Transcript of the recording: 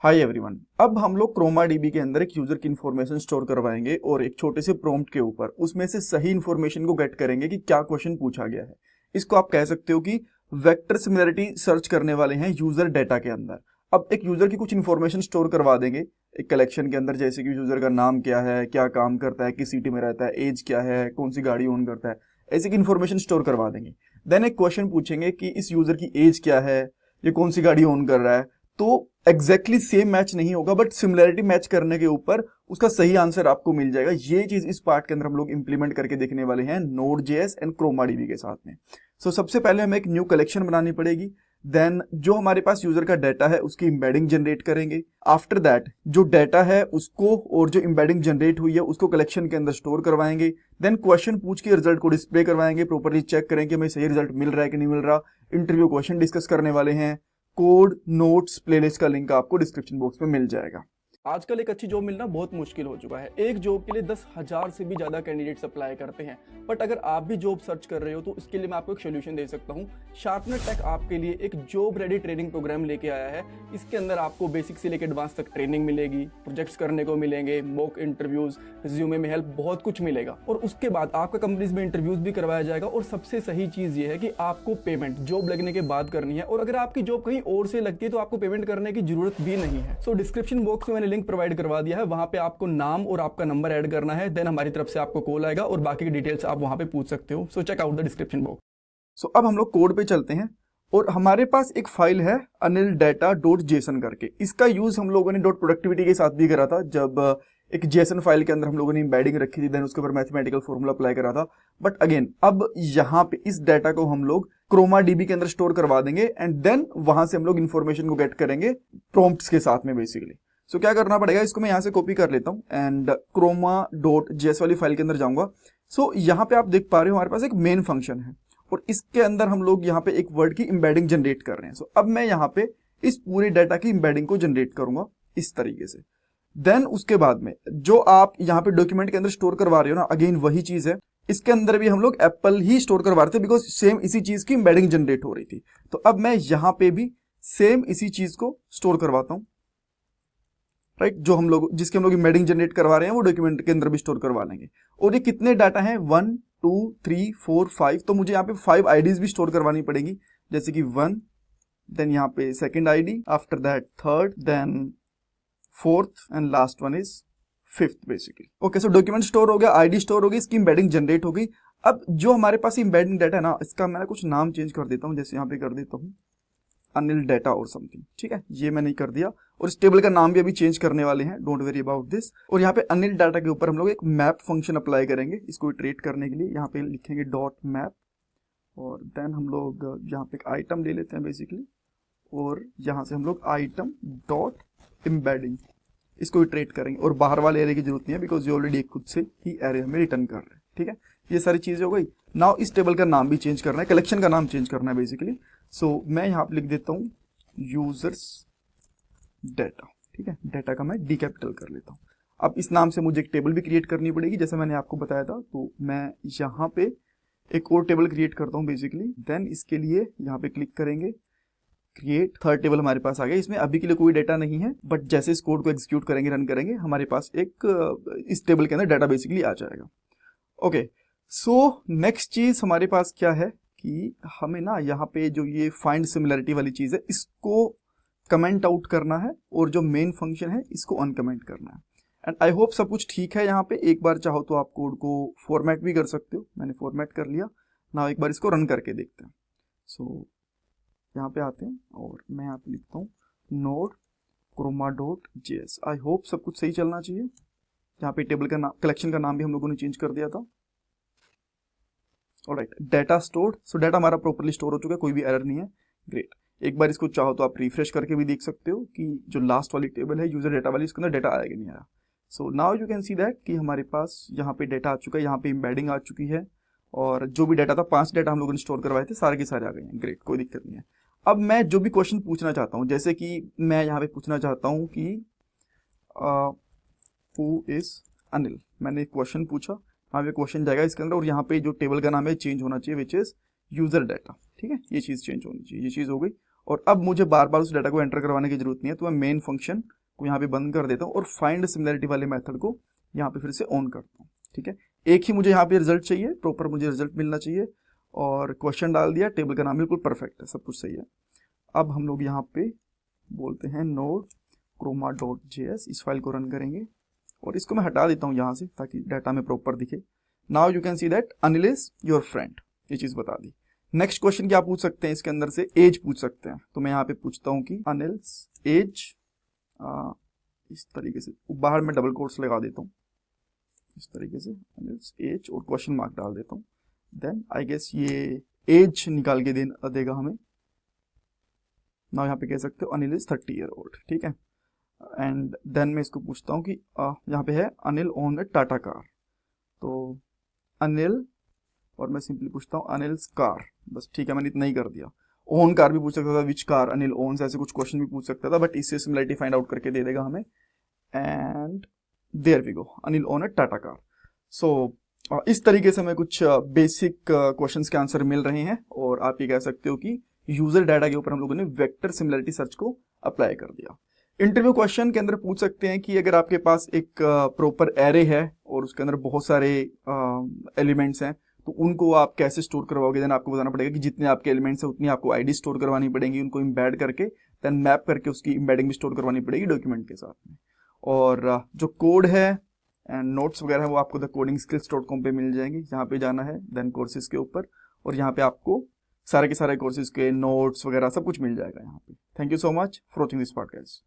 Hi everyone. अब हम लोग क्रोमा डीबी के अंदर एक यूजर की इंफॉर्मेशन स्टोर करवाएंगे और एक छोटे से प्रॉम्प्ट के ऊपर उसमें से सही इंफॉर्मेशन को गेट करेंगे कि क्या क्वेश्चन पूछा गया है। इसको आप कह सकते हो कि वेक्टर सिमिलरिटी सर्च करने वाले हैं यूजर डेटा के अंदर। अब एक यूजर की कुछ इंफॉर्मेशन स्टोर करवा देंगे एक कलेक्शन के अंदर, जैसे कि यूजर का नाम क्या है, क्या काम करता है, किस सिटी में रहता है, एज क्या है, कौन सी गाड़ी ओन करता है, ऐसी की इंफॉर्मेशन स्टोर करवा देंगे। देन एक क्वेश्चन पूछेंगे कि इस यूजर की एज क्या है, ये कौन सी गाड़ी ओन कर रहा है। तो एग्जैक्टली सेम मैच नहीं होगा बट सिमिलरिटी मैच करने के ऊपर उसका सही आंसर आपको मिल जाएगा। ये चीज इस पार्ट के अंदर हम लोग इंप्लीमेंट करके देखने वाले हैं Node.js एंड ChromaDB के साथ में। सबसे पहले हमें एक न्यू कलेक्शन बनानी पड़ेगी। देन जो हमारे पास यूजर का डाटा है उसकी इंबेडिंग जनरेट करेंगे। आफ्टर दैट जो डाटा है उसको और जो इंबेडिंग जनरेट हुई है उसको कलेक्शन के अंदर स्टोर करवाएंगे। देन क्वेश्चन पूछ के रिजल्ट को डिस्प्ले करवाएंगे, प्रॉपर्ली चेक करेंगे हमें सही रिजल्ट मिल रहा है कि नहीं मिल रहा। इंटरव्यू क्वेश्चन डिस्कस करने वाले हैं। कोड नोट्स प्लेलिस्ट का लिंक आपको डिस्क्रिप्शन बॉक्स में मिल जाएगा। आजकल एक अच्छी जॉब मिलना बहुत मुश्किल हो चुका है। एक जॉब के लिए 10,000 से भी ज्यादा कैंडिडेट्स अप्लाई करते हैं। बट अगर आप भी जॉब सर्च कर रहे हो तो इसके लिए मैं आपको एक सोल्यूशन दे सकता हूँ। शार्पनर टेक आपके लिए एक जॉब रेडी ट्रेनिंग प्रोग्राम लेके आया है। इसके अंदर आपको बेसिक से लेकर एडवांस तक ट्रेनिंग मिलेगी, प्रोजेक्ट्स करने को मिलेंगे, मॉक इंटरव्यूज, रिज्यूमे में हेल्प, बहुत कुछ मिलेगा। और उसके बाद आपका कंपनीज में इंटरव्यूज भी करवाया जाएगा। और सबसे सही चीज ये है कि आपको पेमेंट जॉब लगने के बाद करनी है। और अगर आपकी जॉब कहीं और से लगती है तो आपको पेमेंट करने की जरूरत भी नहीं है। सो डिस्क्रिप्शन बॉक्स में मैंने लिंक प्रोवाइड करवा दिया है, वहां पे आपको नाम और आपका नंबर ऐड करना है। देन हमारी तरफ से आपको कॉल आएगा और बाकी की डिटेल्स आप वहां पे पूछ सकते हो। So check out the description box. अब हम लोग कोड पे चलते हैं और हमारे पास एक फाइल है anildata.json करके। इसका यूज हम लोगों ने डॉट प्रोडक्टिविटी के साथ भी करा था, जब एक जेसन फाइल के अंदर हम लोगों ने एम्बेडिंग रखी थी, देन उसके ऊपर मैथमेटिकल फॉर्मूला अप्लाई करा था। बट अगेन अब यहाँ पे इस डाटा को हम लोग क्रोमा डीबी के अंदर स्टोर करवा देंगे एंड देन वहां से हम लोग इन्फॉर्मेशन को गेट करेंगे प्रॉम्प्ट्स के साथ में बेसिकली। क्या करना पड़ेगा, इसको मैं यहाँ से कॉपी कर लेता हूँ एंड croma.js वाली फाइल के अंदर जाऊंगा। यहाँ पे आप देख पा रहे हो हमारे पास एक मेन फंक्शन है और इसके अंदर हम लोग यहाँ पे एक वर्ड की इंबेडिंग जनरेट कर रहे हैं। अब मैं यहाँ पे इस पूरे डाटा की इंबेडिंग को जनरेट करूंगा इस तरीके से। देन उसके बाद में जो आप यहाँ पे डॉक्यूमेंट के अंदर स्टोर करवा रहे हो ना, अगेन वही चीज है। इसके अंदर भी हम लोग एप्पल ही स्टोर करवा रहे थे बिकॉज सेम इसी चीज की इंबेडिंग जनरेट हो रही थी। तो अब मैं यहाँ पे भी सेम इसी चीज को स्टोर करवाता हूँ, राइट। जो हम लोग जिसके हम लोग इंबेडिंग जनरेट करवा रहे हैं वो डॉक्यूमेंट के अंदर भी स्टोर करवा लेंगे। और ये कितने डाटा हैं, 1 2 3 4 5। तो मुझे यहाँ पे 5 आईडीज भी स्टोर करवानी पड़ेगी, जैसे कि 1, देन यहाँ पे second ID, after that third, then fourth and last one is fifth basically. Okay, so document store हो गया, आईडी स्टोर हो गई, इसकी इंबेडिंग जनरेट हो गई। अब जो हमारे पास इंबेडिंग डाटा है ना, इसका मैं कुछ नाम चेंज कर देता हूँ, जैसे यहाँ पे कर देता हूँ अनिल डाटा और समथिंग, ठीक है। ये मैंने कर दिया और इस टेबल का नाम भी अभी चेंज करने वाले हैं, डोंट वेरी अबाउट दिस। और यहाँ पे अनिल डाटा के ऊपर हम लोग एक मैप फंक्शन अप्लाई करेंगे इसको इटरेट करने के लिए। यहाँ पे लिखेंगे डॉट मैप और देन हम लोग यहाँ पे एक आइटम ले लेते हैं बेसिकली, और यहाँ से हम लोग आइटम डॉट एम्बेडिंग इसको इटरेट करेंगे। और बाहर वाले एरे की जरूरत नहीं है बिकॉज ये ऑलरेडी खुद से ही एरे हमें रिटर्न कर रहे हैं, ठीक है। ये सारी चीजें हो गई। नाउ इस टेबल का नाम भी चेंज करना है, कलेक्शन का नाम चेंज करना है बेसिकली। मैं यहाँ पे लिख देता हूँ यूजर्स डाटा, ठीक है। डाटा का मैं डी कैपिटल कर लेता हूँ। अब इस नाम से मुझे एक टेबल भी क्रिएट करनी पड़ेगी जैसे मैंने आपको बताया था। तो मैं यहाँ पे एक और टेबल क्रिएट करता हूँ बेसिकली। देन इसके लिए यहाँ पे क्लिक करेंगे, क्रिएट थर्ड टेबल हमारे पास आ गया। इसमें अभी के लिए कोई डाटा नहीं है बट जैसे इस कोड को एग्जीक्यूट करेंगे, रन करेंगे, हमारे पास एक इस टेबल के अंदर डाटा बेसिकली आ जाएगा। ओके, सो नेक्स्ट चीज हमारे पास क्या है कि हमें ना यहाँ पे जो ये फाइंड सिमिलरिटी वाली चीज है इसको कमेंट आउट करना है और जो मेन फंक्शन है इसको अनकमेंट करना है। एंड आई होप सब कुछ ठीक है। यहाँ पे एक बार चाहो तो आप कोड को फॉर्मेट भी कर सकते हो, मैंने फॉर्मेट कर लिया ना। एक बार इसको रन करके देखते हैं। यहाँ पे आते हैं और मैं यहाँ पे लिखता हूँ नोड croma.js। आई होप सब कुछ सही चलना चाहिए। यहाँ पे टेबल का नाम, कलेक्शन का नाम भी हम लोगों ने चेंज कर दिया था। ऑलराइट, डाटा स्टोर्ड, सो डाटा हमारा प्रॉपर्ली स्टोर हो चुका है, कोई भी एरर नहीं है। ग्रेट। एक बार इसको चाहो तो आप रिफ्रेश करके भी देख सकते हो कि जो लास्ट वाली टेबल है यूजर डाटा वाली, इसके अंदर डाटा आएगा नहीं आया। So now you can see that कि हमारे पास यहाँ पे डाटा आ चुका है, यहाँ पे इंबेडिंग आ चुकी है और जो भी डाटा था 5 डाटा हम लोगों ने स्टोर करवाए थे सारे के सारे आ गए हैं। ग्रेट, कोई दिक्कत नहीं है। अब मैं जो भी क्वेश्चन पूछना चाहता हूँ, जैसे कि मैं यहाँ पे पूछना चाहता हूँ कि हु इज अनिल, मैंने एक क्वेश्चन पूछा, यहाँ पे क्वेश्चन जाएगा इसके अंदर और यहाँ पे जो टेबल का नाम है चेंज होना चाहिए विच इज यूजर डाटा, ठीक है। ये चीज चेंज होनी चाहिए, ये चीज हो गई। और अब मुझे बार बार उस डाटा को एंटर करवाने की जरूरत नहीं है, तो मैं मेन फंक्शन को यहाँ पे बंद कर देता हूँ और फाइंड सिमिलरिटी वाले मेथड को यहाँ पे फिर से ऑन करता हूँ। ठीक है, एक ही मुझे यहाँ पे रिजल्ट चाहिए, प्रॉपर मुझे रिजल्ट मिलना चाहिए, और क्वेश्चन डाल दिया, टेबल का नाम बिल्कुल परफेक्ट है, सब कुछ सही है। अब हम लोग यहाँ पे बोलते हैं node chroma.js, इस फाइल को रन करेंगे और इसको मैं हटा देता हूँ यहाँ से ताकि डाटा में प्रॉपर दिखे। Now you can see that Anil is your friend, ये चीज़ बता दी। नेक्स्ट क्वेश्चन क्या पूछ सकते हैं, इसके अंदर से एज पूछ सकते हैं, तो मैं यहाँ पे पूछता हूँ कि अनिल्स एज, इस तरीके से बाहर में डबल कोट्स लगा देता हूँ, इस तरीके से अनिल्स एज और क्वेश्चन मार्क डाल देता हूँ। देन आई गेस ये एज निकाल के देगा हमें। ना यहाँ पे कह सकते हो अनिल इज 30 ईयर ओल्ड, ठीक है। एंड देन मैं इसको पूछता हूँ कि यहाँ पे है Anil own a Tata car, तो अनिल, और मैं सिंपली पूछता हूँ अनिल्स कार, बस ठीक है, मैंने इतना ही कर दिया। ओन कार भी पूछ सकता था, विच कार अनिल ओन्स, ऐसे कुछ क्वेश्चन भी पूछ सकता था, बट इससे सिमिलरिटी फाइंड आउट करके दे देगा हमें। And there we go, Anil own a Tata car. So इस तरीके से हमें कुछ बेसिक क्वेश्चंस के आंसर मिल रहे हैं, और आप ये कह सकते हो कि यूजर डाटा के ऊपर हम लोगों ने वेक्टर सिमिलरिटी सर्च को अप्लाई कर दिया। इंटरव्यू क्वेश्चन के अंदर पूछ सकते हैं कि अगर आपके पास एक प्रॉपर एरे है और उसके अंदर बहुत सारे एलिमेंट्स हैं, तो उनको आप कैसे स्टोर करवाओगे। देन आपको बताना पड़ेगा कि जितने आपके एलिमेंट्स हैं उतनी आपको आईडी स्टोर करवानी पड़ेगी, उनको इम्बेड करके देन मैप करके उसकी इम्बेडिंग भी स्टोर करवानी पड़ेगी डॉक्यूमेंट के साथ में। और जो कोड है एंड नोट्स वगैरह है वो आपको द codingskills.com पे मिल जाएंगी, यहाँ पे जाना है देन कोर्सेज के ऊपर, और यहाँ पे आपको सारे के सारे कोर्सेज के नोट्स वगैरह सब कुछ मिल जाएगा यहाँ पे। Thank you so much for watching this podcast.